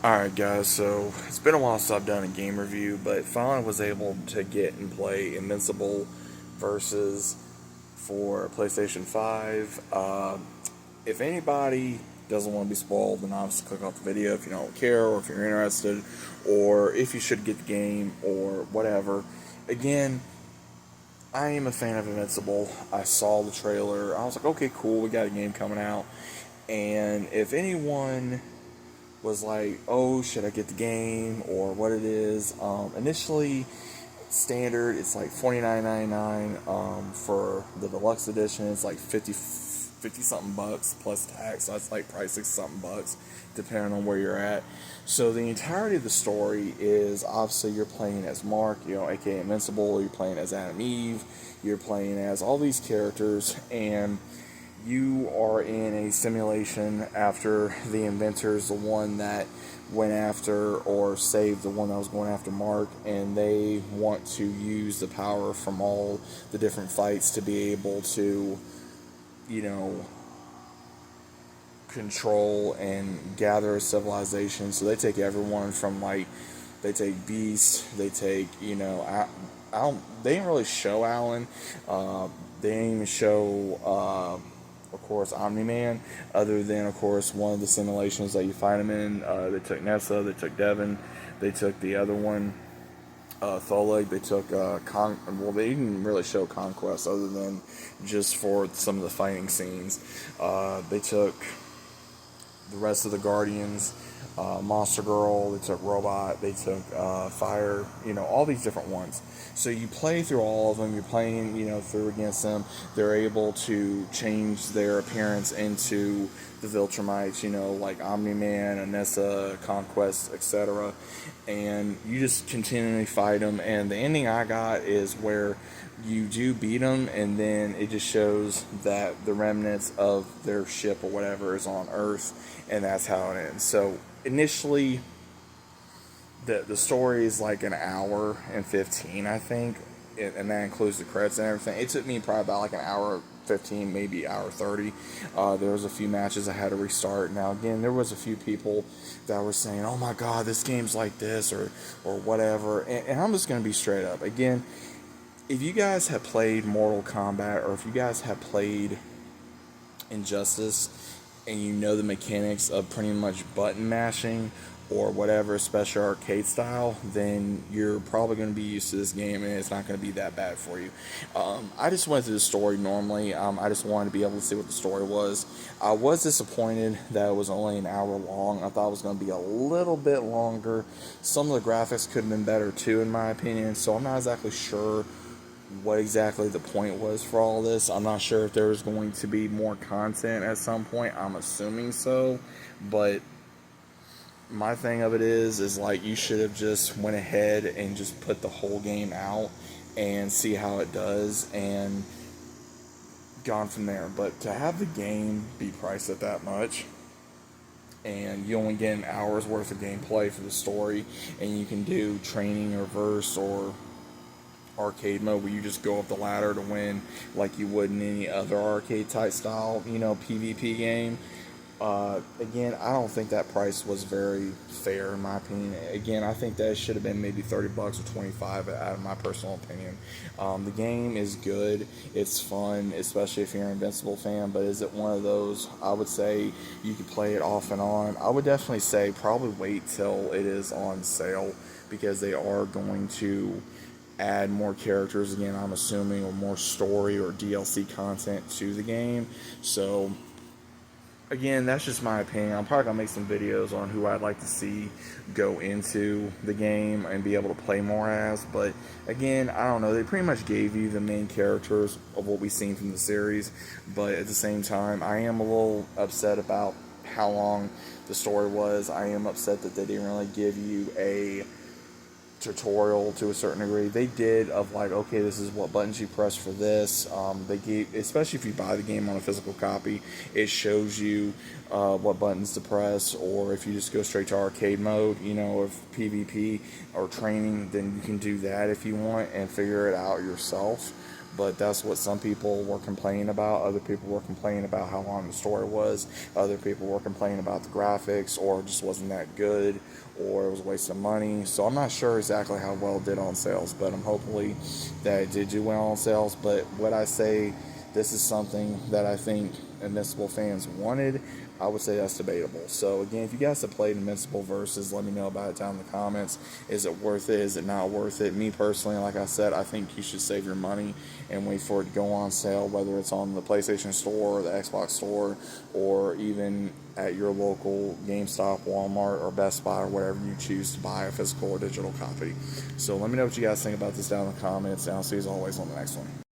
Alright guys, so it's been a while since I've done a game review, but finally was able to get and play Invincible versus for PlayStation 5. If anybody doesn't want to be spoiled, then obviously click off the video if you don't care, or if you're interested, or if you should get the game, or whatever. Again, I am a fan of Invincible. I saw the trailer, I was like, okay, cool, we got a game coming out. And if anyone was like, oh, should I get the game or what it is? Initially, standard, it's like $49.99. For the deluxe edition, it's like 50 something bucks plus tax. So that's like probably 60 something bucks, depending on where you're at. So the entirety of the story is obviously you're playing as Mark, aka Invincible. You're playing as Adam Eve. You're playing as all these characters, and you are in a simulation after the inventors, the one that went after or saved the one that was going after Mark, and they want to use the power from all the different fights to be able to, you know, control and gather a civilization. So they take everyone from they take Beast, they take, I don't, they didn't really show Alan, they didn't even show, of course, Omni-Man, other than, of course, one of the simulations that you find him in. They took Nessa, they took Devin, they took the other one, Tholeg, they took, well, they didn't really show Conquest other than just for some of the fighting scenes. They took the rest of the Guardians, Monster Girl, they took Robot, they took Fire, all these different ones. So you play through all of them, you're playing, through against them. They're able to change their appearance into the Viltrumites, like Omni-Man, Anessa, Conquest, etc. And you just continually fight them. And the ending I got is where you do beat them, and then it just shows that the remnants of their ship or whatever is on Earth, and that's how it ends. So initially, the story is like an hour and 15, I think, and that includes the credits and everything. It took me probably about like an hour 15, maybe hour 30. There was a few matches I had to restart. Now again, there was a few people that were saying, oh my god, this game's like this or whatever, and I'm just going to be straight up. Again, if you guys have played Mortal Kombat, or if you guys have played Injustice, and you know the mechanics of pretty much button mashing or whatever, especially arcade style, then you're probably going to be used to this game, and it's not going to be that bad for you. I just went through the story normally. I just wanted to be able to see what the story was. I was disappointed that it was only an hour long. I thought it was going to be a little bit longer. Some of the graphics could have been better too, in my opinion, so I'm not exactly sure what exactly the point was for all this. I'm not sure if there was going to be more content at some point. I'm assuming so, but my thing of it is like you should have just went ahead and just put the whole game out and see how it does and gone from there. But to have the game be priced at that much, and you only get an hour's worth of gameplay for the story, and you can do training or verse or arcade mode where you just go up the ladder to win like you would in any other arcade type style, PvP game. Again, I don't think that price was very fair in my opinion. Again, I think that should have been maybe 30 bucks or 25 out of my personal opinion. The game is good. It's fun, especially if you're an Invincible fan, but is it one of those, I would say you could play it off and on? I would definitely say probably wait till it is on sale, because they are going to add more characters again, I'm assuming, or more story or DLC content to the game. So again, that's just my opinion. I'm probably gonna make some videos on who I'd like to see go into the game and be able to play more as. But again, I don't know. They pretty much gave you the main characters of what we've seen from the series. But at the same time, I am a little upset about how long the story was. I am upset that they didn't really give you a tutorial to a certain degree. They did of like, okay, this is what buttons you press for this. They gave, especially if you buy the game on a physical copy, it shows you what buttons to press. Or if you just go straight to arcade mode, if PvP or training, then you can do that if you want and figure it out yourself. but that's what some people were complaining about. Other people were complaining about how long the story was. Other people were complaining about the graphics, or it just wasn't that good, or it was a waste of money. So I'm not sure exactly how well it did on sales, but I'm hopefully that it did do well on sales. But what I say, this is something that I think Invincible fans wanted. I would say that's debatable. So again, if you guys have played Invincible Versus, let me know about it down in the comments. Is it worth it? Is it not worth it? Me personally, like I said, I think you should save your money and wait for it to go on sale, whether it's on the PlayStation Store or the Xbox Store, or even at your local GameStop, Walmart, or Best Buy, or whatever you choose to buy a physical or digital copy. So let me know what you guys think about this down in the comments, and I'll see you as always on the next one.